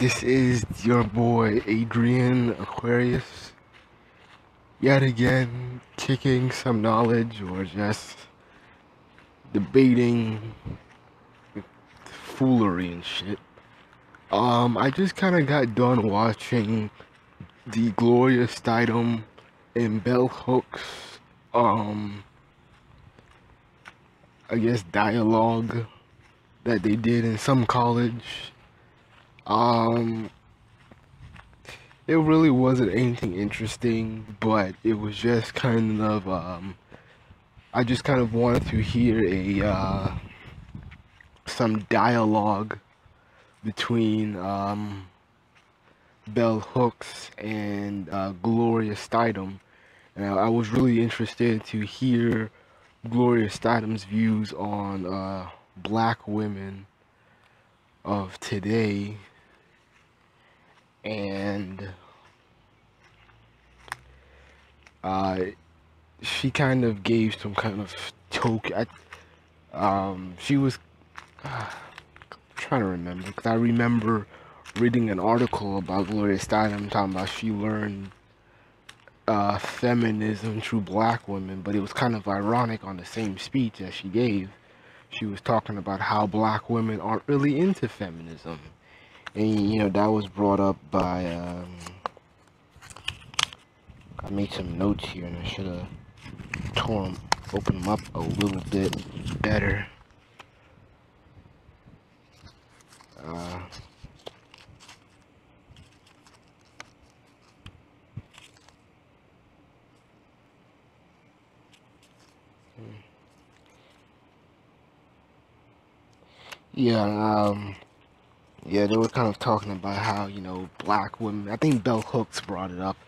This is your boy Adrian Aquarius, yet again kicking some knowledge or just debating foolery and shit. I just kind of got done watching the Gloria Steinem and Bell Hooks, I guess dialogue that they did in some college. It really wasn't anything interesting, but it was just kind of, I just kind of wanted to hear some dialogue between, Bell Hooks and, Gloria Steinem. And I was really interested to hear Gloria Steinem's views on, black women of today. And she kind of gave some kind of token. She was trying to remember, because I remember reading an article about Gloria Steinem talking about she learned feminism through black women, but it was kind of ironic. On the same speech that she gave, she was talking about how black women aren't really into feminism. And, you know, that was brought up by, I made some notes here and I should have opened them up a little bit better. Yeah, they were kind of talking about how, you know, black women, I think Bell Hooks brought it up,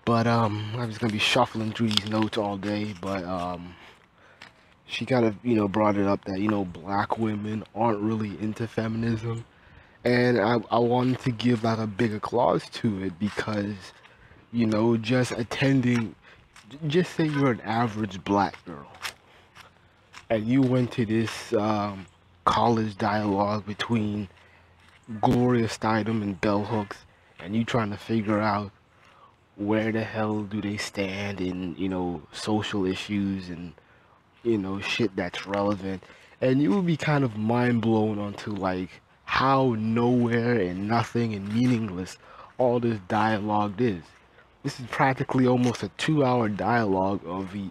but, I'm just gonna be shuffling through these notes all day, but, she kind of, you know, brought it up that, you know, black women aren't really into feminism, and I wanted to give, like, a bigger clause to it, because, you know, just say you're an average black girl, and you went to this, college dialogue between Gloria Steinem and Bell Hooks, and you trying to figure out where the hell do they stand in, you know, social issues and, you know, shit that's relevant, and you will be kind of mind blown onto like how nowhere and nothing and meaningless all this dialogue is. This is practically almost a 2-hour dialogue of the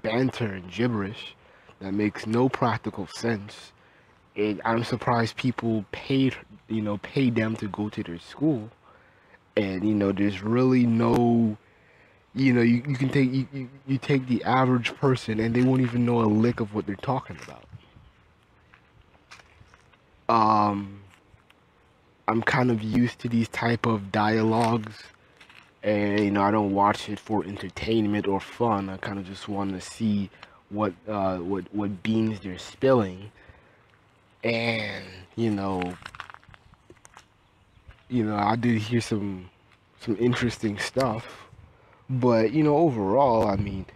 banter and gibberish that makes no practical sense. And I'm surprised people paid them to go to their school. And, you know, there's really no, you know, you can take, you take the average person and they won't even know a lick of what they're talking about. I'm kind of used to these type of dialogues, and, you know, I don't watch it for entertainment or fun. I kind of just want to see what beans they're spilling. And, you know, I did hear some interesting stuff, but, you know, overall, I mean,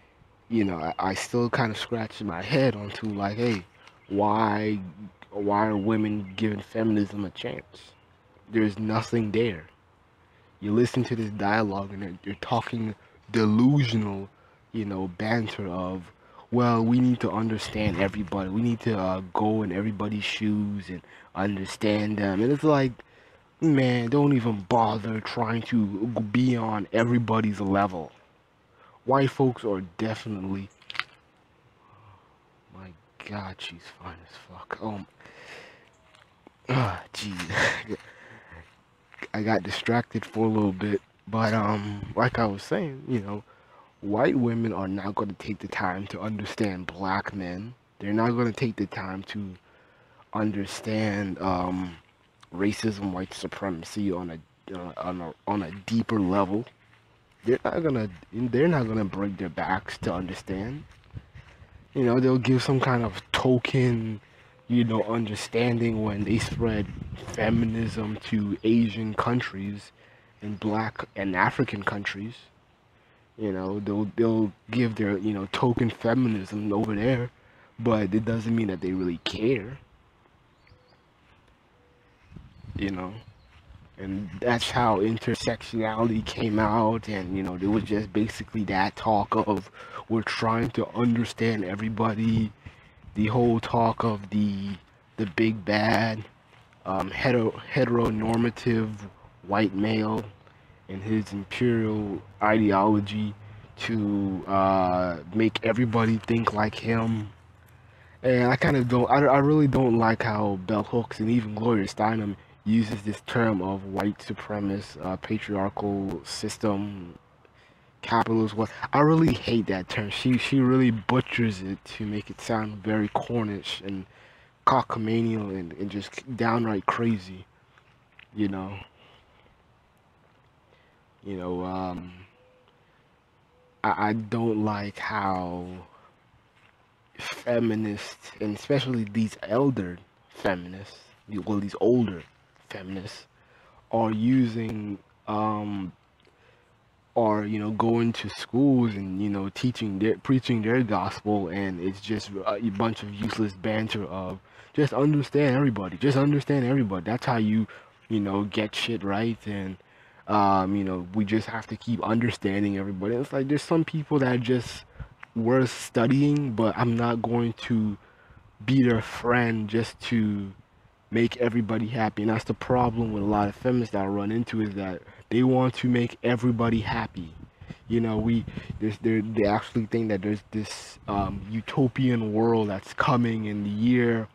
you know, I still kind of scratch my head onto like, hey, why are women giving feminism a chance? There's nothing there. You listen to this dialogue and they're talking delusional, you know, banter of, well, we need to understand everybody. We need to go in everybody's shoes and understand them. And it's like, man, don't even bother trying to be on everybody's level. White folks are definitely... My God, she's fine as fuck. Jeez. I got distracted for a little bit. But, like I was saying, you know, white women are not going to take the time to understand black men. They're not going to take the time to understand racism, white supremacy on a deeper level. They're not gonna break their backs to understand. You know, they'll give some kind of token, you know, understanding when they spread feminism to Asian countries and black and African countries. You know, they'll give their, you know, token feminism over there, but it doesn't mean that they really care. You know, and that's how intersectionality came out. And you know, there was just basically that talk of we're trying to understand everybody, the whole talk of the big bad heteronormative white male and his imperial ideology to make everybody think like him. And I kind of don't, I really don't like how Bell Hooks and even Gloria Steinem uses this term of white supremacist, patriarchal system, capitalist. What I really hate that term. She really butchers it to make it sound very Cornish and cockamanial and just downright crazy. You know, you know. I don't like how feminists, and especially these elder feminists, well, these older feminists, are using, are, you know, going to schools and, you know, preaching their gospel, and it's just a bunch of useless banter of just understand everybody, just understand everybody. That's how you know, get shit right. And you know, we just have to keep understanding everybody. It's like there's some people that are just worth studying, but I'm not going to be their friend just to make everybody happy. And that's the problem with a lot of feminists that I run into, is that they want to make everybody happy. You know, they actually think that there's this utopian world that's coming in the year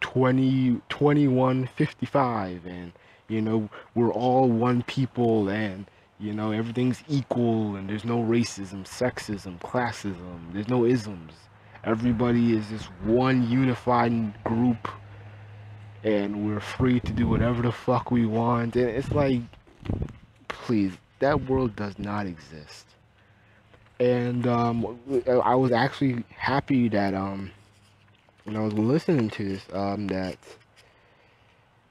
2155, and you know, we're all one people, and you know, everything's equal, and there's no racism, sexism, classism, there's no isms. Everybody is this one unified group, and we're free to do whatever the fuck we want. And it's like, please, that world does not exist. And I was actually happy that when I was listening to this, that,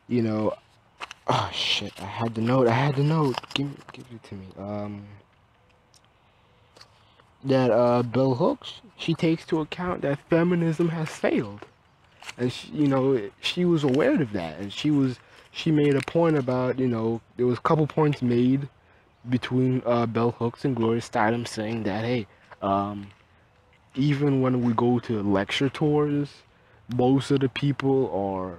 you know, oh shit, I had the note, give it to me, that Bell Hooks, she takes to account that feminism has failed. And she, you know, she was aware of that, and she made a point about, you know, there was a couple points made between Bell Hooks and Gloria Steinem, saying that, hey, even when we go to lecture tours, most of the people are,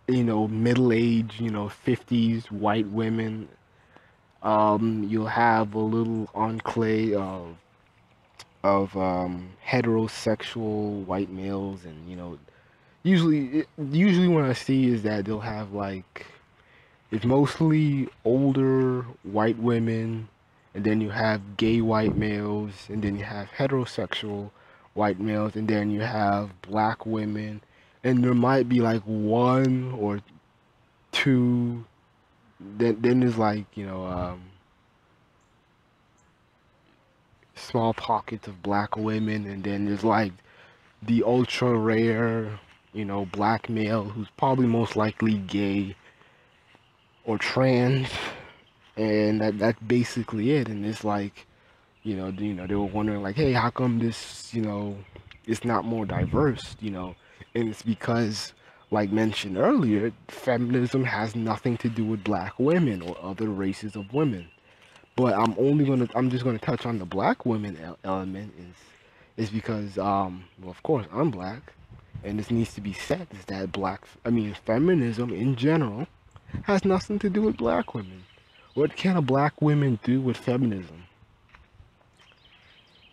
you know, middle-aged, you know, 50s white women. You'll have a little enclave of heterosexual white males, and you know, usually when I see is that they'll have like, it's mostly older white women, and then you have gay white males, and then you have heterosexual white males, and then you have black women, and there might be like one or two. Then there's like, you know, small pockets of black women, and then there's like the ultra rare, you know, black male who's probably most likely gay or trans, and that's basically it. And it's like, you know, they were wondering like, hey, how come this, you know, it's not more diverse, you know? And it's because, like mentioned earlier, feminism has nothing to do with black women or other races of women. But I'm just gonna touch on the black women element, is because well, of course I'm black, and this needs to be said, is that feminism in general has nothing to do with black women. What can a black woman do with feminism?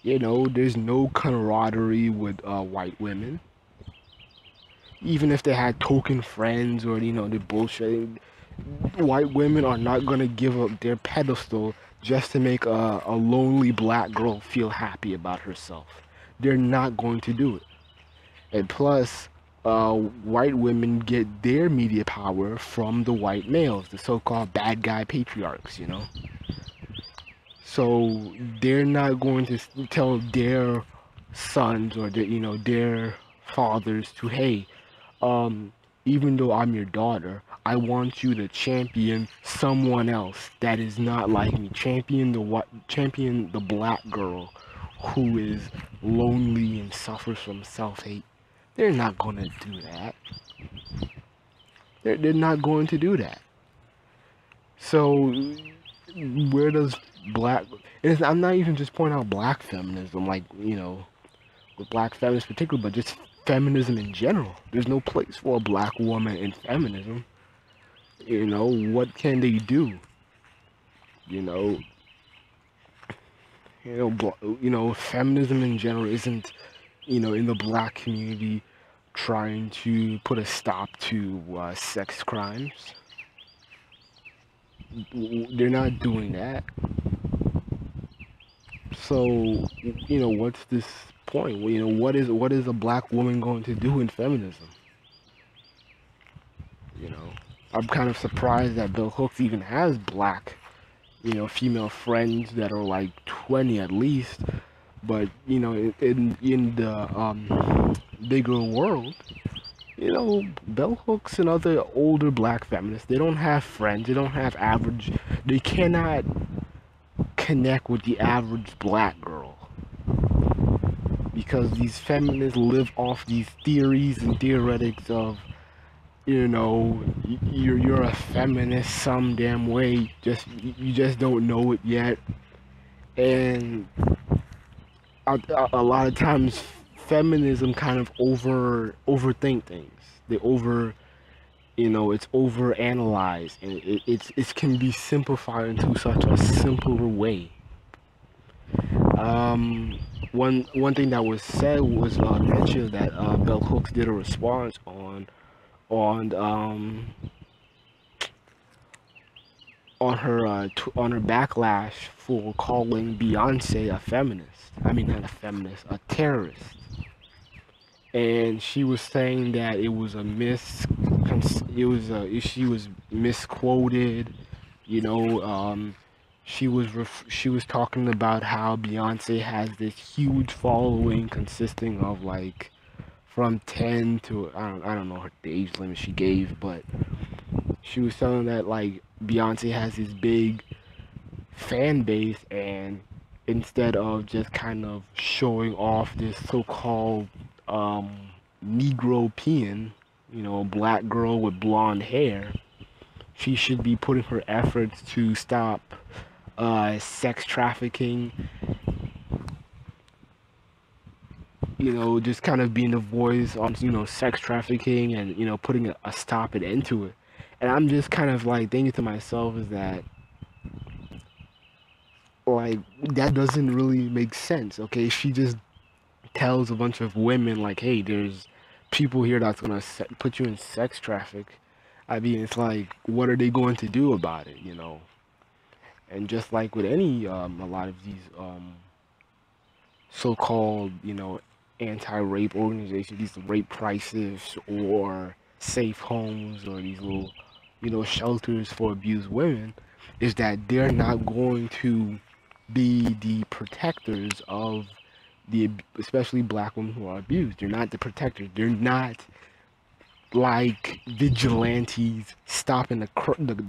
You know, there's no camaraderie with white women. Even if they had token friends, or you know, the bullshit, white women are not gonna give up their pedestal just to make a lonely black girl feel happy about herself. They're not going to do it. And plus, white women get their media power from the white males, the so-called bad guy patriarchs, you know. So they're not going to tell their sons or their, you know, their fathers to, hey, even though I'm your daughter, I want you to champion someone else that is not like me. Champion the black girl who is lonely and suffers from self-hate. They're not gonna do that. They're not going to do that. So where does black? I'm not even just pointing out black feminism, like, with black feminists in particular, but just feminism in general. There's no place for a black woman in feminism. What can they do? You know, feminism in general isn't, in the black community trying to put a stop to sex crimes. They're not doing that. So, what's this point? What is a black woman going to do in feminism? I'm kind of surprised that Bell Hooks even has black, female friends that are like 20 at least. But in the bigger world, bell hooks and other older black feminists, they don't have friends. They don't have average. They cannot connect with the average black girl, because these feminists live off these theories and theoretics of, you're a feminist some damn way. You just don't know it yet. And a lot of times feminism kind of overthink things. It's over analyzed, and it can be simplified into such a simpler way. One thing that was said was mentioned that Bell Hooks did a response on her backlash for calling Beyonce a feminist. I mean, not a feminist, a terrorist. And she was saying that it was she was misquoted. She was talking about how Beyonce has this huge following consisting of like from 10 to I don't know the age limit she gave, but she was saying that like Beyonce has this big fan base, and instead of just kind of showing off this so-called Negro peon, a black girl with blonde hair, she should be putting her efforts to stop sex trafficking, just kind of being the voice on, sex trafficking, and, putting a stop and end to it. And I'm just kind of like thinking to myself is that, like, that doesn't really make sense. Okay, she just tells a bunch of women like, hey, there's people here that's gonna put you in sex traffic. I mean, it's like, what are they going to do about it? And just like with any a lot of these so-called anti-rape organizations, these rape crisis or safe homes, or these little shelters for abused women, is that they're not going to be the protectors of especially black women who are abused. They're not the protectors. They're not like vigilantes stopping the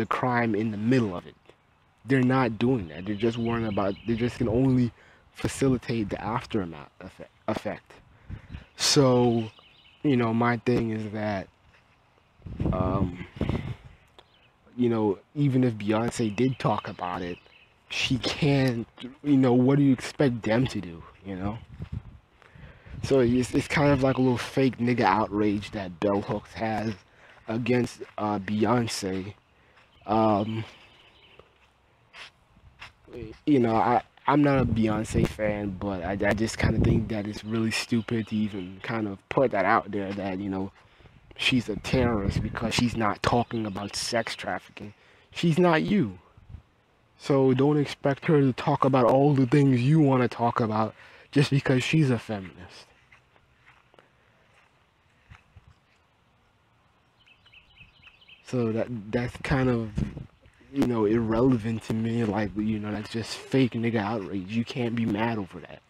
crime in the middle of it. They're not doing that. They're just worrying about. They just can only facilitate the aftermath effect. So, my thing is that, even if Beyonce did talk about it, she can't. What do you expect them to do? So it's kind of like a little fake nigga outrage that Bell Hooks has against Beyonce. I'm not a Beyonce fan, but I just kind of think that it's really stupid to even kind of put that out there that, she's a terrorist because she's not talking about sex trafficking. She's not you. So don't expect her to talk about all the things you want to talk about just because she's a feminist. So that's kind of, irrelevant to me. Like, that's just fake nigga outrage. You can't be mad over that.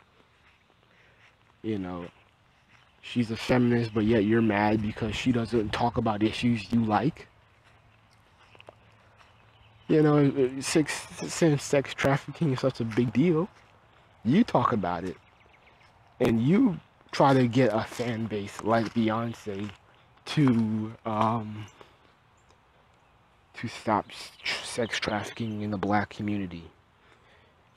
She's a feminist, but yet you're mad because she doesn't talk about issues you like. Since sex trafficking is such a big deal, you talk about it. And you try to get a fan base like Beyonce to stop sex trafficking in the black community.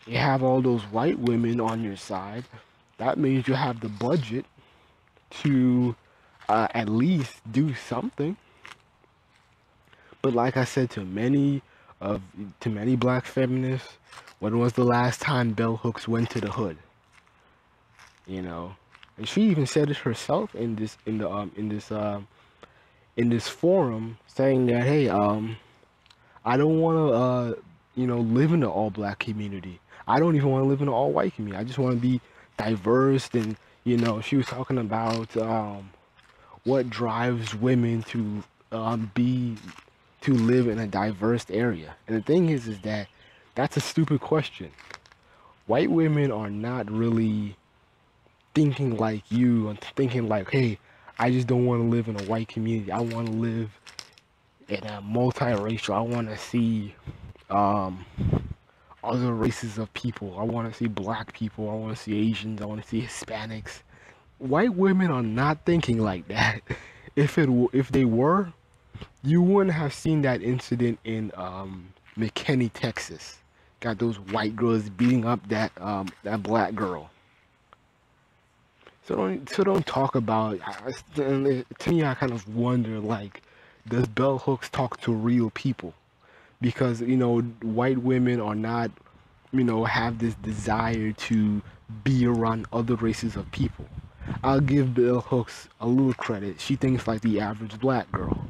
You have all those white women on your side. That means you have the budget to at least do something. But like I said to many black feminists, when was the last time bell hooks went to the hood? You know, and she even said it herself in this forum, saying that, hey, I don't want to live in an all black community. I don't even want to live in an all white community. I just want to be diverse. And she was talking about what drives women to live in a diverse area. And the thing is that that's a stupid question. White women are not really thinking like you and thinking like, hey, I just don't want to live in a white community. I want to live in a multiracial. I want to see other races of people. I want to see black people. I want to see Asians. I want to see Hispanics. White women are not thinking like that. If they were, you wouldn't have seen that incident in McKinney, Texas. Got those white girls beating up that black girl. So don't talk about. To me, I kind of wonder, like, does bell hooks talk to real people? Because white women are not, have this desire to be around other races of people. I'll give bell hooks a little credit. She thinks like the average black girl,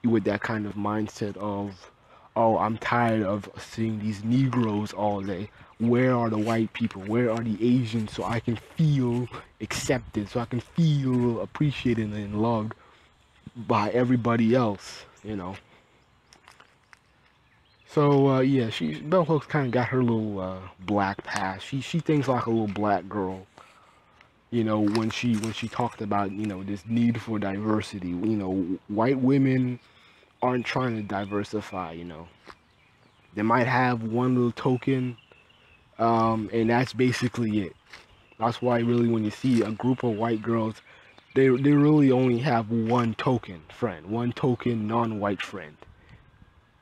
with that kind of mindset of, oh, I'm tired of seeing these Negroes all day. Where are the white people? Where are the Asians? So I can feel accepted, so I can feel appreciated and loved by everybody else, So yeah, bell hooks kind of got her little black pass. She thinks like a little black girl, when she talked about this need for diversity. White women aren't trying to diversify. They might have one little token, and that's basically it. That's why really when you see a group of white girls, they really only have one token friend, one token non-white friend.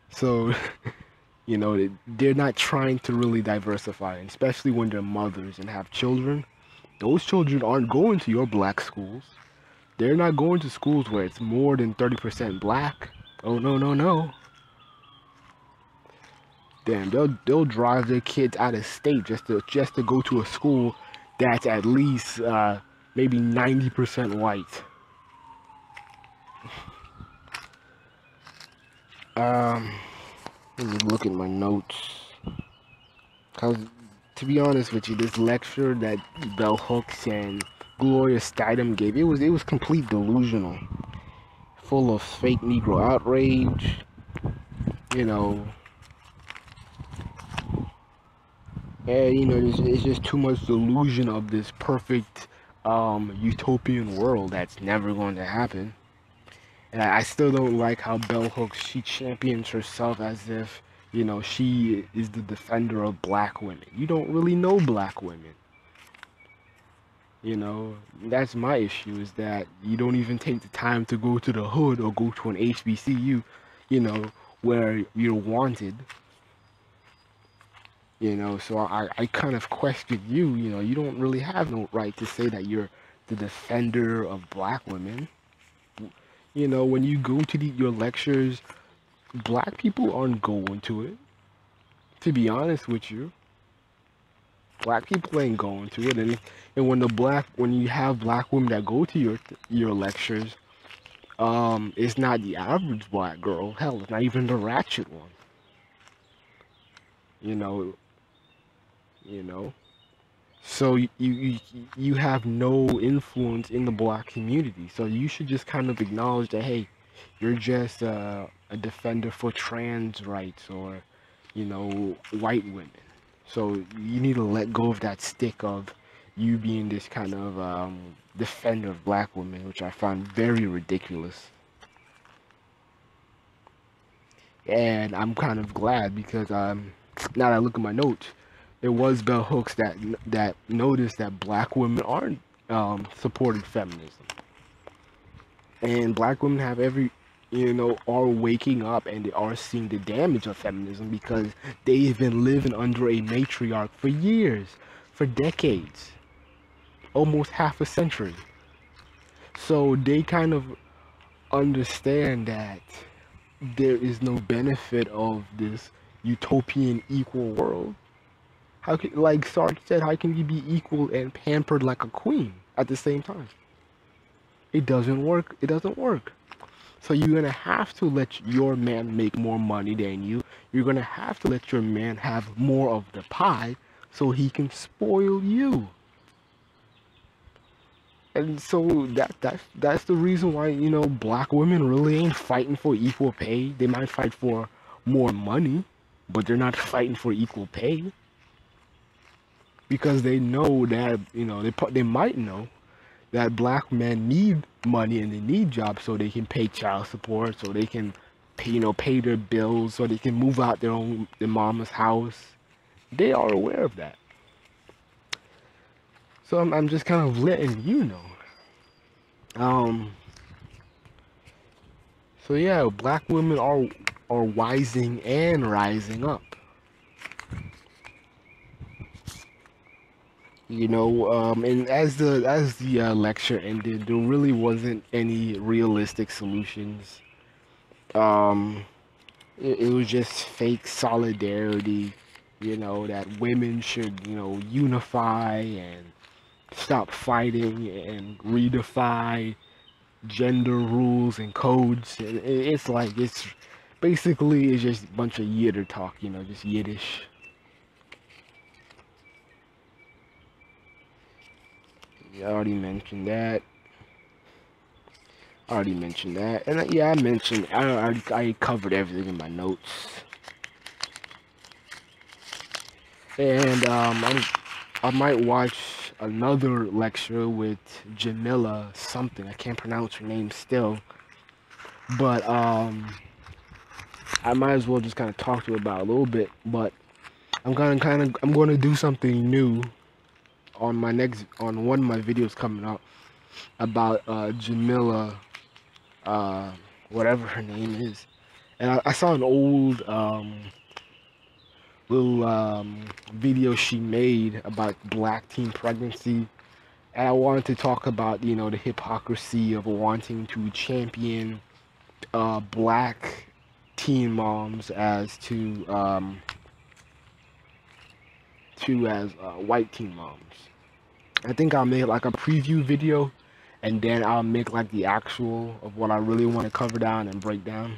So they're not trying to really diversify, and especially when they're mothers and have children. Those children aren't going to your black schools. They're not going to schools where it's more than 30% black. Oh no, no, no. Damn, they'll drive their kids out of state just to go to a school that's at least maybe 90% white. Let me look at my notes. Cause to be honest with you, this lecture that bell hooks and Gloria Steinem gave, it was complete delusional, full of fake Negro outrage. And it's just too much delusion of this perfect utopian world that's never going to happen. And I still don't like how bell hooks, she champions herself as if she is the defender of black women. You don't really know black women. That's my issue, is that you don't even take the time to go to the hood or go to an HBCU, where you're wanted. So I kind of question you. You don't really have no right to say that you're the defender of black women. When you go to your lectures, black people aren't going to it. To be honest with you, black people ain't going to it. And when you have black women that go to your lectures, it's not the average black girl. Hell, it's not even the ratchet one. So you have no influence in the black community. So you should just kind of acknowledge that, hey, you're just a defender for trans rights or white women. So you need to let go of that stick of you being this kind of defender of black women, which I find very ridiculous. And I'm kind of glad, because now that I look at my notes, there was bell hooks that noticed that black women aren't supporting feminism, and black women have every are waking up and they are seeing the damage of feminism because they've been living under a matriarch for years, for decades, almost half a century. So they kind of understand that there is no benefit of this utopian equal world. How can, like Sarge said, how can you be equal and pampered like a queen at the same time? It doesn't work. It doesn't work. So you're gonna have to let your man make more money than you. You're gonna have to let your man have more of the pie so he can spoil you. And so that's the reason why, black women really ain't fighting for equal pay. They might fight for more money, but they're not fighting for equal pay because they know that, they might know that black men need money and they need jobs so they can pay child support, so they can pay their bills, so they can move out their mama's house. They are aware of that. So I'm just kind of letting you know. So yeah, black women are wising and rising up. And as the lecture ended, there really wasn't any realistic solutions. It was just fake solidarity, that women should, unify and stop fighting and redefine gender rules and codes. It's like, it's basically, it's just a bunch of yitter talk, just Yiddish. Yeah, I already mentioned that. And yeah, I covered everything in my notes. And I might watch another lecture with Jamila something. I can't pronounce her name still, but I might as well just kind of talk to her about it a little bit. But I'm going to do something new on one of my videos coming up about Jamila, whatever her name is. And I saw an old little video she made about black teen pregnancy, and I wanted to talk about the hypocrisy of wanting to champion black teen moms as white teen moms. I think I'll make like a preview video, and then I'll make like the actual of what I really want to cover down and break down.